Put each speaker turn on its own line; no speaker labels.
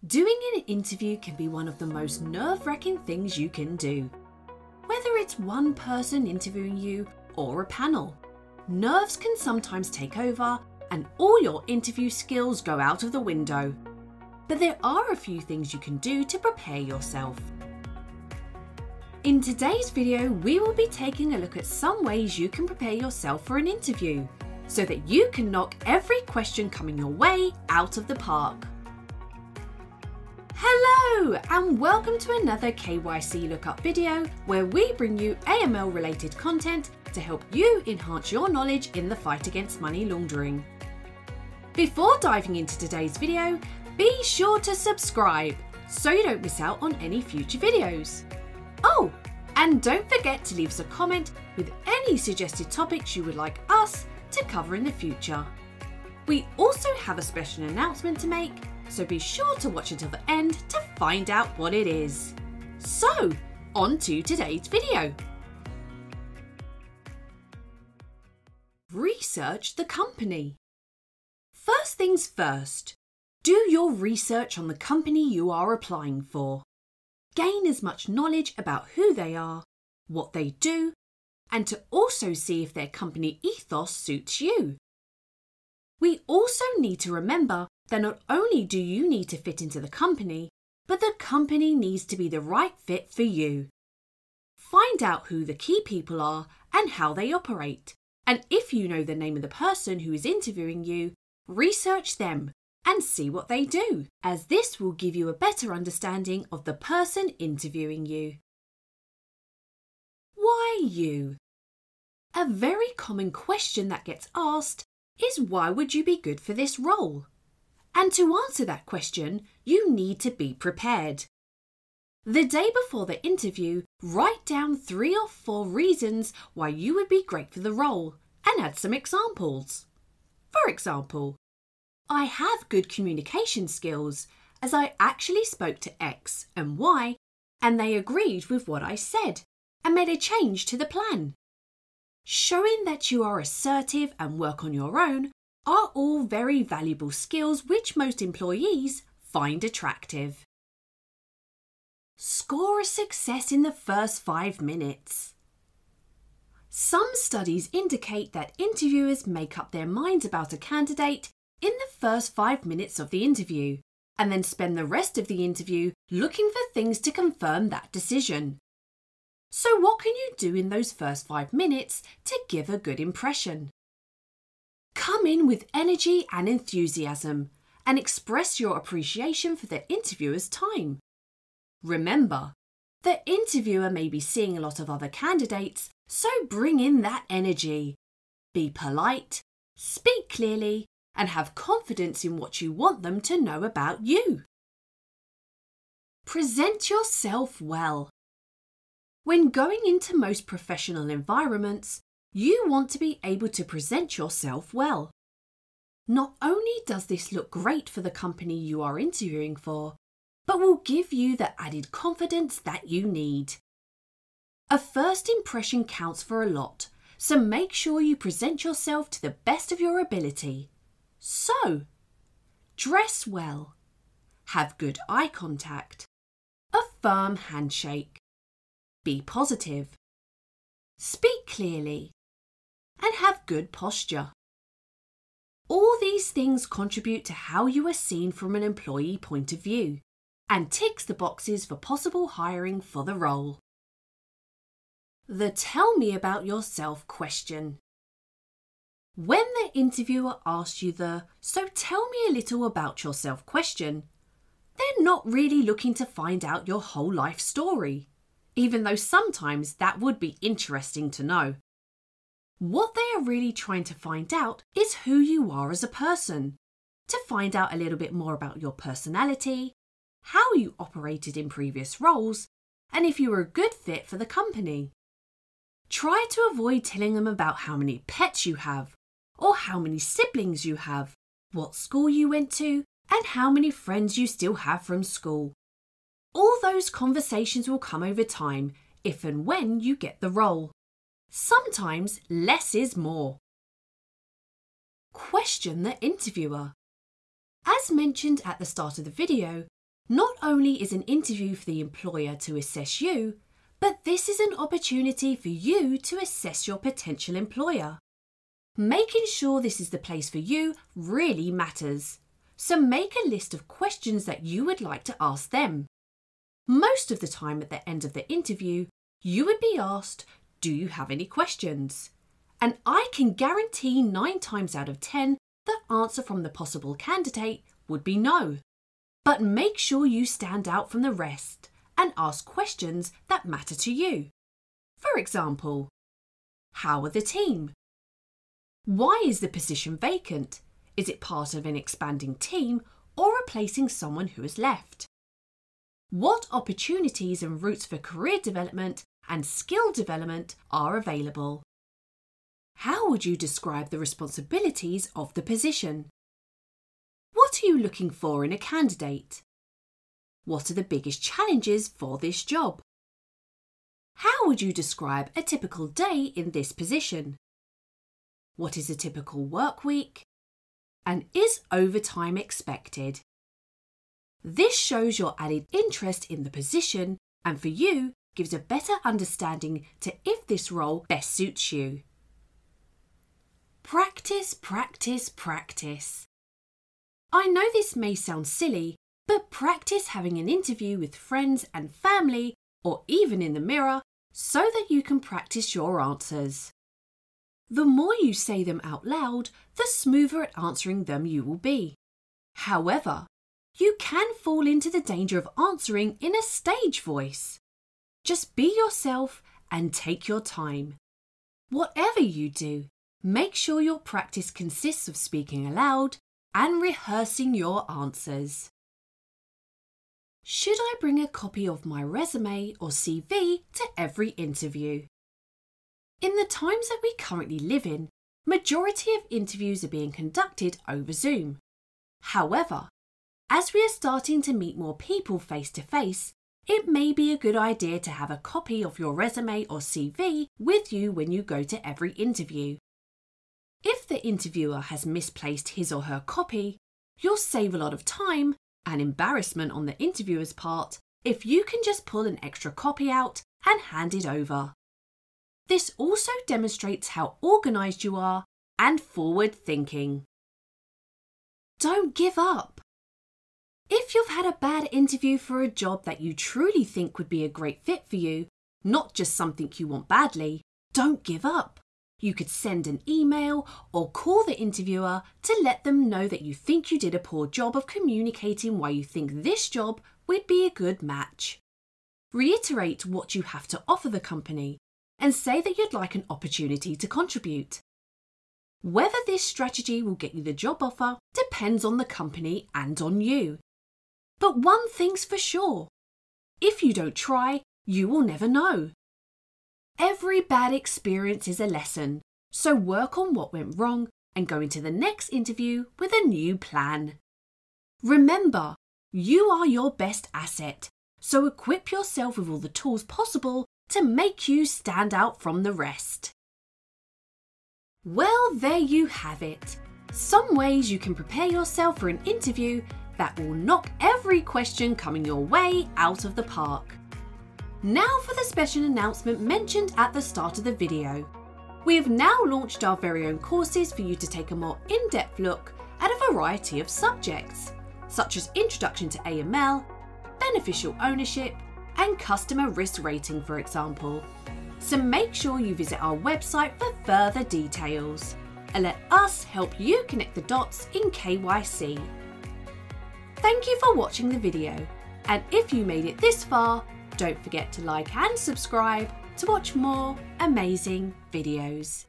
Doing an interview can be one of the most nerve-wracking things you can do. Whether it's one person interviewing you or a panel, nerves can sometimes take over and all your interview skills go out of the window. But there are a few things you can do to prepare yourself. In today's video, we will be taking a look at some ways you can prepare yourself for an interview so that you can knock every question coming your way out of the park. Hello and welcome to another KYC Lookup video where we bring you AML related content to help you enhance your knowledge in the fight against money laundering. Before diving into today's video, be sure to subscribe so you don't miss out on any future videos. Oh, and don't forget to leave us a comment with any suggested topics you would like us to cover in the future. We also have a special announcement to make, so be sure to watch until the end to find out what it is. So, on to today's video. Research the company. First things first, do your research on the company you are applying for. Gain as much knowledge about who they are, what they do, and to also see if their company ethos suits you. We also need to remember that not only do you need to fit into the company, but the company needs to be the right fit for you. Find out who the key people are and how they operate. And if you know the name of the person who is interviewing you, research them and see what they do, as this will give you a better understanding of the person interviewing you. Why you? A very common question that gets asked is, why would you be good for this role? And to answer that question, you need to be prepared. The day before the interview, write down 3 or 4 reasons why you would be great for the role and add some examples. For example, I have good communication skills as I actually spoke to X and Y and they agreed with what I said and made a change to the plan. Showing that you are assertive and work on your own are all very valuable skills which most employees find attractive. Score a success in the first 5 minutes. Some studies indicate that interviewers make up their minds about a candidate in the first 5 minutes of the interview and then spend the rest of the interview looking for things to confirm that decision. So what can you do in those first 5 minutes to give a good impression? Come in with energy and enthusiasm and express your appreciation for the interviewer's time. Remember, the interviewer may be seeing a lot of other candidates, so bring in that energy. Be polite, speak clearly, and have confidence in what you want them to know about you. Present yourself well. When going into most professional environments, you want to be able to present yourself well. Not only does this look great for the company you are interviewing for, but will give you the added confidence that you need. A first impression counts for a lot, so make sure you present yourself to the best of your ability. So, dress well, have good eye contact, a firm handshake, be positive, speak clearly, and have good posture. All these things contribute to how you are seen from an employee point of view and ticks the boxes for possible hiring for the role. The tell me about yourself question. When the interviewer asks you the "so tell me a little about yourself" question, they're not really looking to find out your whole life story, even though sometimes that would be interesting to know. What they are really trying to find out is who you are as a person, to find out a little bit more about your personality, how you operated in previous roles, and if you were a good fit for the company. Try to avoid telling them about how many pets you have, or how many siblings you have, what school you went to, and how many friends you still have from school. All those conversations will come over time if and when you get the role. Sometimes less is more. Question the interviewer. As mentioned at the start of the video, Not only is an interview for the employer to assess you, but this is an opportunity for you to assess your potential employer. Making sure this is the place for you really matters, so make a list of questions that you would like to ask them. Most of the time at the end of the interview, you would be asked, "Do you have any questions?" And I can guarantee 9 times out of 10 the answer from the possible candidate would be no. But make sure you stand out from the rest and ask questions that matter to you. For example, how are the team? Why is the position vacant? Is it part of an expanding team or replacing someone who has left? What opportunities and routes for career development and skill development are available? How would you describe the responsibilities of the position? What are you looking for in a candidate? What are the biggest challenges for this job? How would you describe a typical day in this position? What is a typical work week? And is overtime expected? This shows your added interest in the position and for you gives a better understanding to if this role best suits you. Practice, practice, practice. I know this may sound silly, but practice having an interview with friends and family or even in the mirror so that you can practice your answers. The more you say them out loud, the smoother at answering them you will be. However, you can fall into the danger of answering in a stage voice. Just be yourself and take your time. Whatever you do, make sure your practice consists of speaking aloud and rehearsing your answers. Should I bring a copy of my resume or CV to every interview? In the times that we currently live in, majority of interviews are being conducted over Zoom. However, as we are starting to meet more people face to face, it may be a good idea to have a copy of your resume or CV with you when you go to every interview. If the interviewer has misplaced his or her copy, you'll save a lot of time and embarrassment on the interviewer's part if you can just pull an extra copy out and hand it over. This also demonstrates how organised you are and forward-thinking. Don't give up. If you've had a bad interview for a job that you truly think would be a great fit for you, not just something you want badly, don't give up. You could send an email or call the interviewer to let them know that you think you did a poor job of communicating why you think this job would be a good match. Reiterate what you have to offer the company and say that you'd like an opportunity to contribute. Whether this strategy will get you the job offer depends on the company and on you. But one thing's for sure, if you don't try, you will never know. Every bad experience is a lesson, so work on what went wrong and go into the next interview with a new plan. Remember, you are your best asset, so equip yourself with all the tools possible to make you stand out from the rest. Well, there you have it. Some ways you can prepare yourself for an interview that will knock every question coming your way out of the park. Now for the special announcement mentioned at the start of the video. We have now launched our very own courses for you to take a more in-depth look at a variety of subjects, such as Introduction to AML, Beneficial Ownership, and Customer Risk Rating, for example. So make sure you visit our website for further details and let us help you connect the dots in KYC. Thank you for watching the video, and if you made it this far, don't forget to like and subscribe to watch more amazing videos.